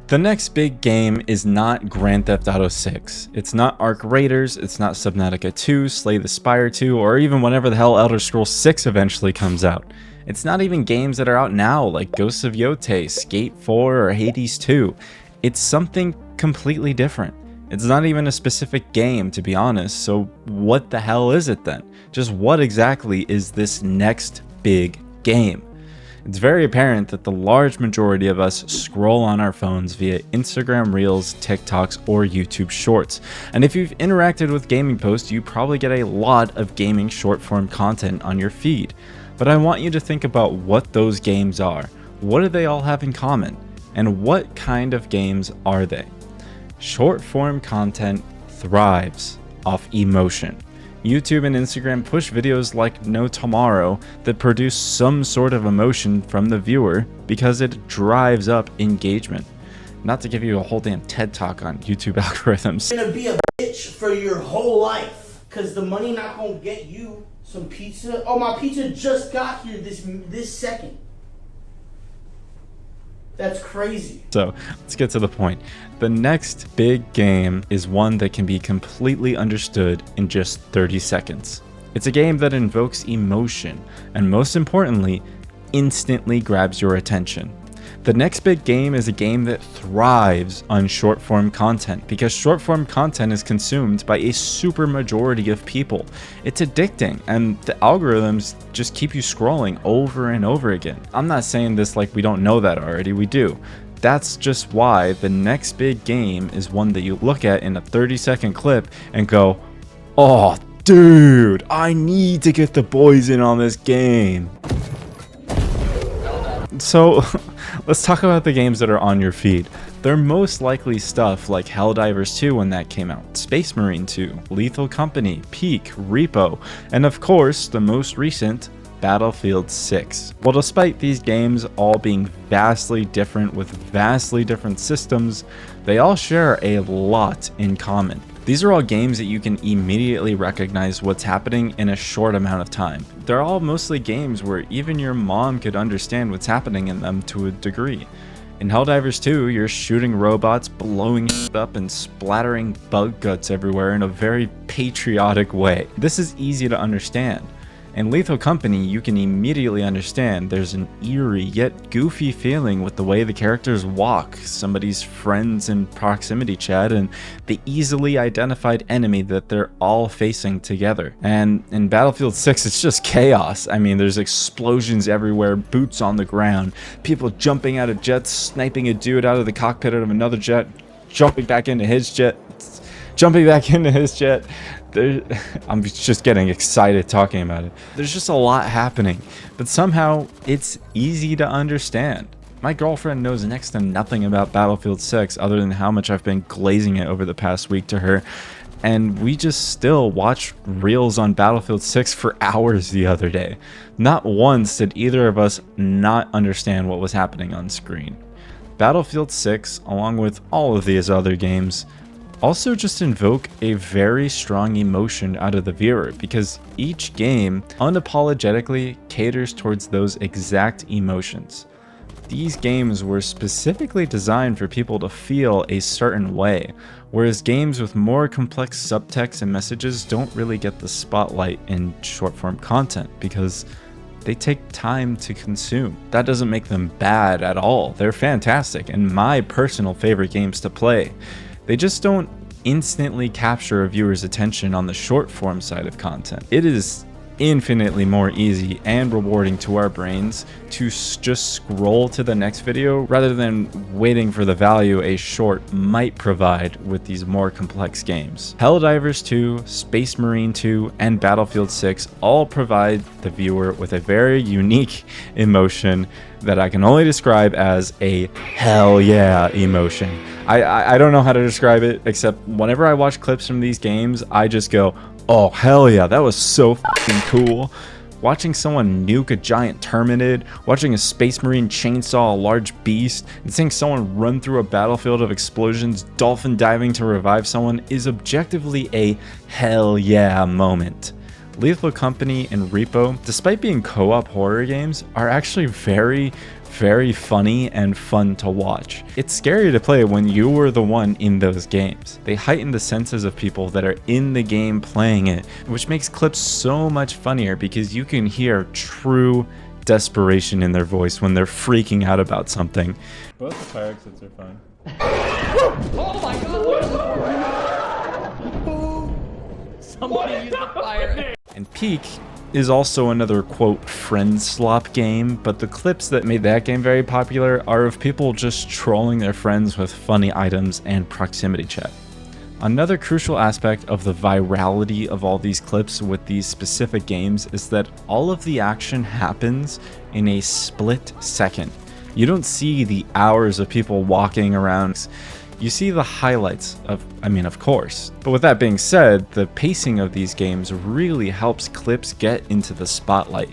The next big game is not Grand Theft Auto 6. It's not Ark Raiders, it's not Subnautica 2, Slay the Spire 2, or even whenever the hell Elder Scrolls 6 eventually comes out. It's not even games that are out now like Ghosts of Yotei, Skate 4, or Hades 2. It's something completely different. It's not even a specific game, to be honest, so what the hell is it then? Just what exactly is this next big game? It's very apparent that the large majority of us scroll on our phones via Instagram Reels, TikToks, or YouTube Shorts. And if you've interacted with gaming posts, you probably get a lot of gaming short-form content on your feed. But I want you to think about what those games are. What do they all have in common? And what kind of games are they? Short-form content thrives off emotion. YouTube and Instagram push videos like no tomorrow that produce some sort of emotion from the viewer because it drives up engagement. Not to give you a whole damn TED talk on YouTube algorithms. You're gonna be a bitch for your whole life because the money not gonna get you some pizza. Oh, my pizza just got here this second. That's crazy. So let's get to the point. The next big game is one that can be completely understood in just 30 seconds. It's a game that invokes emotion and, most importantly, instantly grabs your attention. The next big game is a game that thrives on short form content because short form content is consumed by a super majority of people. It's addicting and the algorithms just keep you scrolling over and over again. I'm not saying this like we don't know that already, we do. That's just why the next big game is one that you look at in a 30-second clip and go, oh dude, I need to get the boys in on this game. So let's talk about the games that are on your feed. They're most likely stuff like Helldivers 2 when that came out, Space Marine 2, Lethal Company, Peak, Repo, and of course the most recent, Battlefield 6. Well, despite these games all being vastly different with vastly different systems, they all share a lot in common. These are all games that you can immediately recognize what's happening in a short amount of time. They're all mostly games where even your mom could understand what's happening in them to a degree. In Helldivers 2, you're shooting robots, blowing shit up, and splattering bug guts everywhere in a very patriotic way. This is easy to understand. In Lethal Company, you can immediately understand there's an eerie yet goofy feeling with the way the characters walk, somebody's friends in proximity chat, and the easily identified enemy that they're all facing together. And in Battlefield 6, it's just chaos. I mean, there's explosions everywhere, boots on the ground, people jumping out of jets, sniping a dude out of the cockpit of another jet, jumping back into his jet. I'm just getting excited talking about it. There's just a lot happening, but somehow it's easy to understand. My girlfriend knows next to nothing about Battlefield 6 other than how much I've been glazing it over the past week to her, and we just still watched reels on Battlefield 6 for hours the other day. Not once did either of us not understand what was happening on screen. Battlefield 6, along with all of these other games, also just invoke a very strong emotion out of the viewer because each game unapologetically caters towards those exact emotions. These games were specifically designed for people to feel a certain way, whereas games with more complex subtext and messages don't really get the spotlight in short-form content because they take time to consume. That doesn't make them bad at all. They're fantastic and my personal favorite games to play. They just don't instantly capture a viewer's attention on the short form side of content. It is infinitely more easy and rewarding to our brains to just scroll to the next video rather than waiting for the value a short might provide with these more complex games. Helldivers 2, Space Marine 2, and Battlefield 6 all provide the viewer with a very unique emotion that I can only describe as a hell yeah emotion. I don't know how to describe it, except whenever I watch clips from these games, I just go, oh hell yeah, that was so fucking cool. Watching someone nuke a giant Terminid, watching a Space Marine chainsaw a large beast, and seeing someone run through a battlefield of explosions, dolphin diving to revive someone is objectively a hell yeah moment. Lethal Company and Repo, despite being co-op horror games, are actually very, very funny and fun to watch. It's scary to play when you were the one in those games. They heighten the senses of people that are in the game playing it, which makes clips so much funnier because you can hear true desperation in their voice when they're freaking out about something. Both the fire exits are fine. Oh my god, what is this? Somebody used the fire. And Peak is also another quote friend slop game, but the clips that made that game very popular are of people just trolling their friends with funny items and proximity chat. Another crucial aspect of the virality of all these clips with these specific games is that all of the action happens in a split second. You don't see the hours of people walking around. You see the highlights of course. But with that being said, the pacing of these games really helps clips get into the spotlight.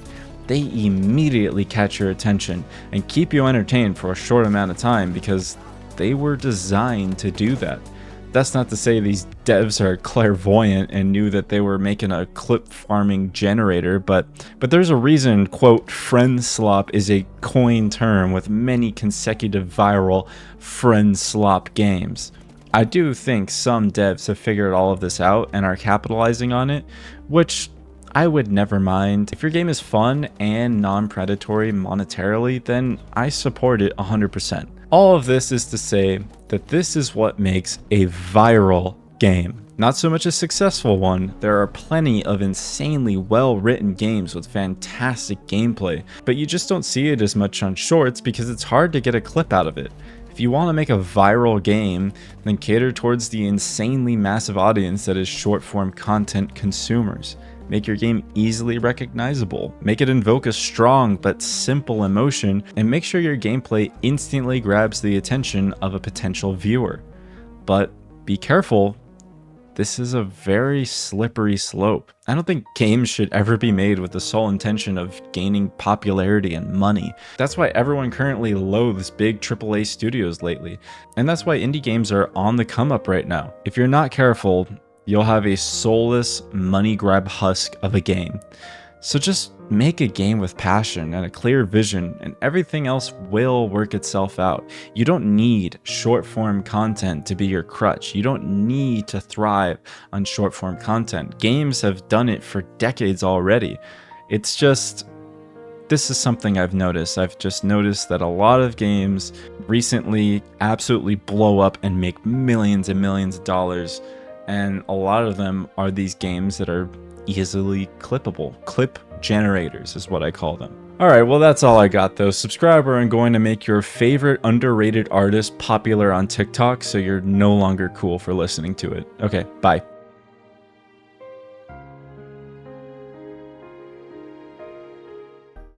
They immediately catch your attention and keep you entertained for a short amount of time because they were designed to do that. That's not to say these devs are clairvoyant and knew that they were making a clip farming generator, but there's a reason, quote, friend slop is a coined term with many consecutive viral friend slop games. I do think some devs have figured all of this out and are capitalizing on it, which I would never mind. If your game is fun and non-predatory monetarily, then I support it 100%. All of this is to say that this is what makes a viral game. Not so much a successful one. There are plenty of insanely well-written games with fantastic gameplay, but you just don't see it as much on shorts because it's hard to get a clip out of it. If you want to make a viral game, then cater towards the insanely massive audience that is short-form content consumers. Make your game easily recognizable, make it invoke a strong but simple emotion, and make sure your gameplay instantly grabs the attention of a potential viewer. But be careful, this is a very slippery slope. I don't think games should ever be made with the sole intention of gaining popularity and money. That's why everyone currently loathes big AAA studios lately, and that's why indie games are on the come up right now. If you're not careful, you'll have a soulless money grab husk of a game. So just make a game with passion and a clear vision, and everything else will work itself out. You don't need short form content to be your crutch. You don't need to thrive on short form content. Games have done it for decades already. It's just, this is something I've noticed. I've just noticed that a lot of games recently absolutely blow up and make millions and millions of dollars. And a lot of them are these games that are easily clippable. Clip generators is what I call them. Alright, well that's all I got though. Subscribe or I'm going to make your favorite underrated artist popular on TikTok so you're no longer cool for listening to it. Okay, bye.